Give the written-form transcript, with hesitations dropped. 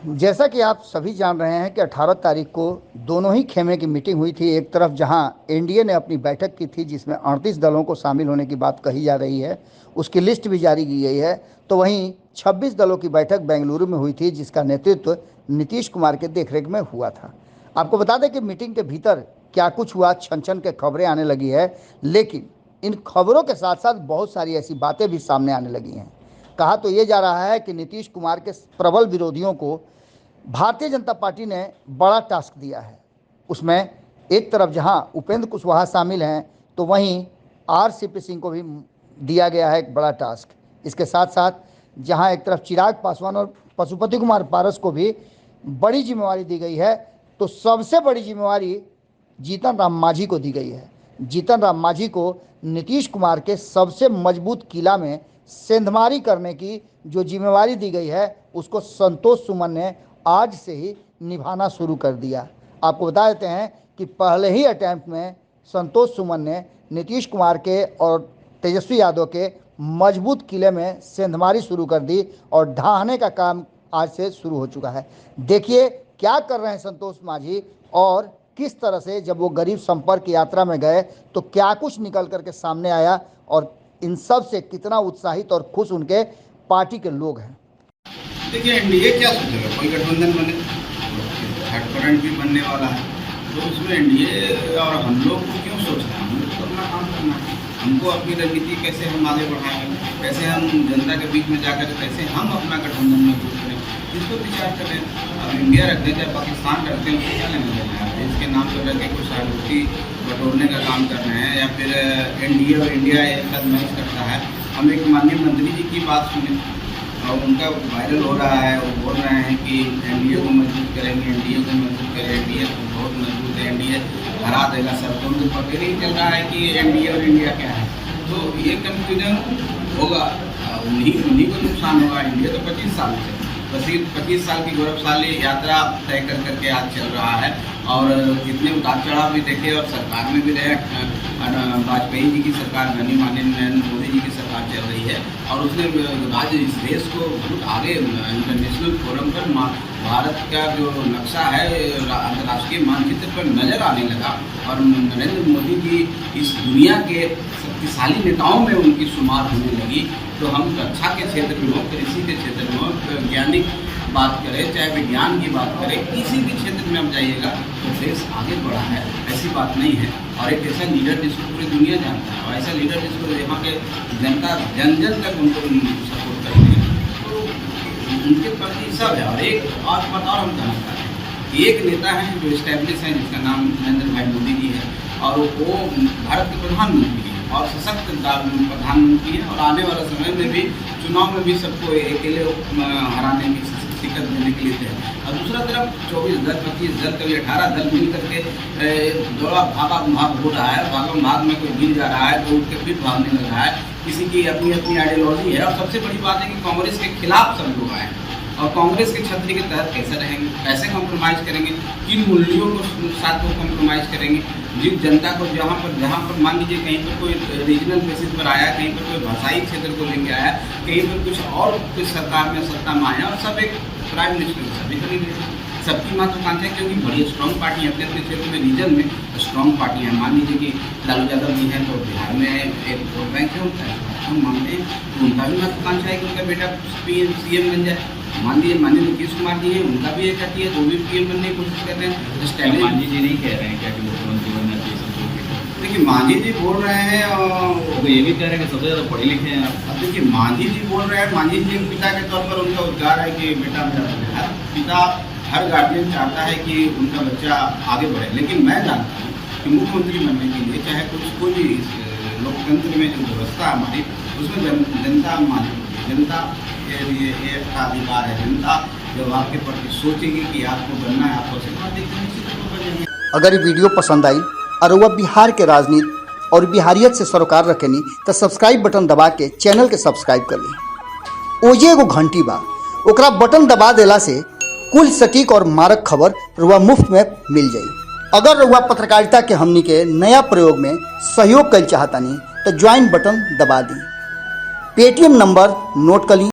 जैसा कि आप सभी जान रहे हैं कि 18 तारीख को दोनों ही खेमे की मीटिंग हुई थी। एक तरफ जहां एनडीए ने अपनी बैठक की थी जिसमें 38 दलों को शामिल होने की बात कही जा रही है, उसकी लिस्ट भी जारी की गई है। तो वहीं 26 दलों की बैठक बेंगलुरु में हुई थी जिसका नेतृत्व नीतीश कुमार के देखरेख में हुआ था। आपको बता दें कि मीटिंग के भीतर क्या कुछ हुआ, छन छन के खबरें आने लगी है, लेकिन इन खबरों के साथ साथ बहुत सारी ऐसी बातें भी सामने आने लगी हैं। कहा तो ये जा रहा है कि नीतीश कुमार के प्रबल विरोधियों को भारतीय जनता पार्टी ने बड़ा टास्क दिया है। उसमें एक तरफ जहां उपेंद्र कुशवाहा शामिल हैं, तो वहीं आरसीपी सिंह को भी दिया गया है एक बड़ा टास्क। इसके साथ साथ जहां एक तरफ चिराग पासवान और पशुपति कुमार पारस को भी बड़ी जिम्मेवारी दी गई है, तो सबसे बड़ी जिम्मेवारी जीतन राम मांझी को दी गई है। जीतन राम मांझी को नीतीश कुमार के सबसे मजबूत किला में सेंधमारी करने की जो जिम्मेवारी दी गई है, उसको संतोष सुमन ने आज से ही निभाना शुरू कर दिया। आपको बता देते हैं कि पहले ही अटैम्प्ट में संतोष सुमन ने नीतीश कुमार के और तेजस्वी यादव के मजबूत किले में सेंधमारी शुरू कर दी और ढहाने का काम आज से शुरू हो चुका है। देखिए क्या कर रहे हैं संतोष मांझी, और किस तरह से जब वो गरीब संपर्क यात्रा में गए तो क्या कुछ निकल करके सामने आया, और इन सब से कितना उत्साहित और खुश उनके पार्टी के लोग हैं। देखिए एनडीए क्या सोचेगा, कोई गठबंधन बने, थर्ड फ्रंट भी बनने वाला है, तो उसमें एनडीए और हम लोग को क्यों सोचना है? हम लोग को अपना काम करना है। हमको अपनी रणनीति कैसे हम आगे बढ़ाएंगे, कैसे हम जनता के बीच में जाकर कैसे हम अपना गठबंधन मजबूत करें, इसको विचार करें। अब इंडिया रख दें चाहे पाकिस्तान रखते हैं, उसको क्या लेना देना है? इसके नाम पर रख के कुछ सहानुभूति बटोरने का काम कर रहे हैं, या फिर एनडीए और इंडिया एक साथ मैच करता है। हम एक माननीय मंत्री जी की बात सुने और उनका वायरल हो रहा है, वो बोल रहे हैं कि एनडीए को मजबूत करेंगे, एनडीए को मजबूत करें, एनडीए बहुत मजबूत है, एनडीए हरा देगा सबको। उनको पता नहीं चल रहा है कि एनडीए और इंडिया क्या है, तो ये कंफ्यूजन होगा, उन्हीं को नुकसान होगा। इंडिया तो 25 साल से 25 साल की गौरवशाली यात्रा तय कर करके आज चल रहा है, और जितने उतार चढ़ाव भी देखे और सरकार में भी रहे, वाजपेयी जी की सरकार, माननीय नरेंद्र मोदी जी की सरकार चल रही है, और उसने आज इस देश को बहुत आगे इंटरनेशनल फोरम पर भारत का जो नक्शा है अंतर्राष्ट्रीय मानचित्र पर नजर आने लगा, और नरेंद्र मोदी जी इस दुनिया के शक्तिशाली नेताओं में उनकी शुमार होने लगी। तो हम रक्षा के क्षेत्र में हो, कृषि के क्षेत्र में हो, वैज्ञानिक बात करें, चाहे विज्ञान की बात करें, किसी भी क्षेत्र में आप जाइएगा तो देश आगे बढ़ा है, ऐसी बात नहीं है। और एक ऐसा लीडर जिसको पूरी दुनिया जानता है, और ऐसा लीडर जिसको यहाँ के जनता जन जन तक उनको सपोर्ट करते हैं, तो उनके प्रति सब है। और एक और बात और हम कहना चाहते हैं, एक नेता है जो इस्टेब्लिश है, जिसका नाम नरेंद्र भाई मोदी जी है, और वो भारत के प्रधानमंत्री हैं और सशक्त प्रधानमंत्री है, और आने वाले समय में भी चुनाव में भी सबको अकेले हराने की टिकट देने के लिए थे। और दूसरा तरफ 24 दल, 25 दल, कभी 18 दल मिल करके दौड़ा भागा भाग हो रहा है। भागम भाग में कोई गिर जा रहा है तो उठ के फिर भागने लग रहा है। किसी की अपनी अपनी आइडियोलॉजी है, और सबसे बड़ी बात है कि कांग्रेस के खिलाफ सब लोग आए, और कांग्रेस के छतरी के तहत कैसे रहेंगे, कैसे कॉम्प्रोमाइज़ करेंगे, किन मूल्यों को साथ को कॉम्प्रोमाइज़ करेंगे। जिस जनता को जहाँ पर मान लीजिए कहीं पर कोई रीजनल बेसिस पर आया, कहीं पर कोई भाषाई क्षेत्र को लेके आया, कहीं पर कुछ और कुछ सरकार में सत्ता में आया, और सब एक प्राइम मिनिस्टर सभी खरीदे, सबकी महत्वाकांक्षा है, क्योंकि बड़ी स्ट्रॉन्ग पार्टी है अपने अपने क्षेत्र में, रीजन में स्ट्रॉन्ग पार्टी है। मान लीजिए कि लालू यादव जी हैं तो बिहार में एक वोट बैंक है उनका, हम मानते हैं, तो उनका भी महत्वाकांक्षा है कि उनका बेटा CM बन जाए। मान लीजिए माननीय नीतीश कुमार जी हैं, उनका भी एक है, वो भी PM बनने की कोशिश कर रहे हैं। मांझी जी नहीं कह रहे हैं क्या कि मुख्यमंत्री बनना चाहिए सबको? देखिए मांझी जी बोल रहे हैं, और ये भी कह रहे हैं कि सबसे ज़्यादा पढ़े लिखे हैं आप। अब देखिए मांझी जी बोल रहे हैं, मांझी जी पिता के तौर पर उनका उद्गार है कि बेटा मेरा हर पिता, हर गार्जियन चाहता है कि उनका बच्चा आगे बढ़े। लेकिन मैं जानता हूँ कि मुख्यमंत्री बनने के लिए चाहे कोई भी लोकतंत्र में जो व्यवस्था है हमारी, उसमें जनता मानी, जनता ये का अधिकार है। जनता जब आपके प्रति सोचेगी कि आपको बनना है, आपको आशीर्वाद देगी, निश्चित रूप से बनेंगे। अगर ये वीडियो पसंद आई और वह बिहार के राजनीति और बिहारियत से सरोकार रखेनी तो सब्सक्राइब बटन दबा के चैनल के सब्सक्राइब कर ली। ओजे एगो घंटी बा, ओकरा बटन दबा देला से कुल सटीक और मारक खबर रुआ मुफ्त में मिल जाई। अगर रुआ पत्रकारिता के हमनी के नया प्रयोग में सहयोग कर चाहतानी तो ज्वाइन बटन दबा दी। पेटीएम नंबर नोट कर ली।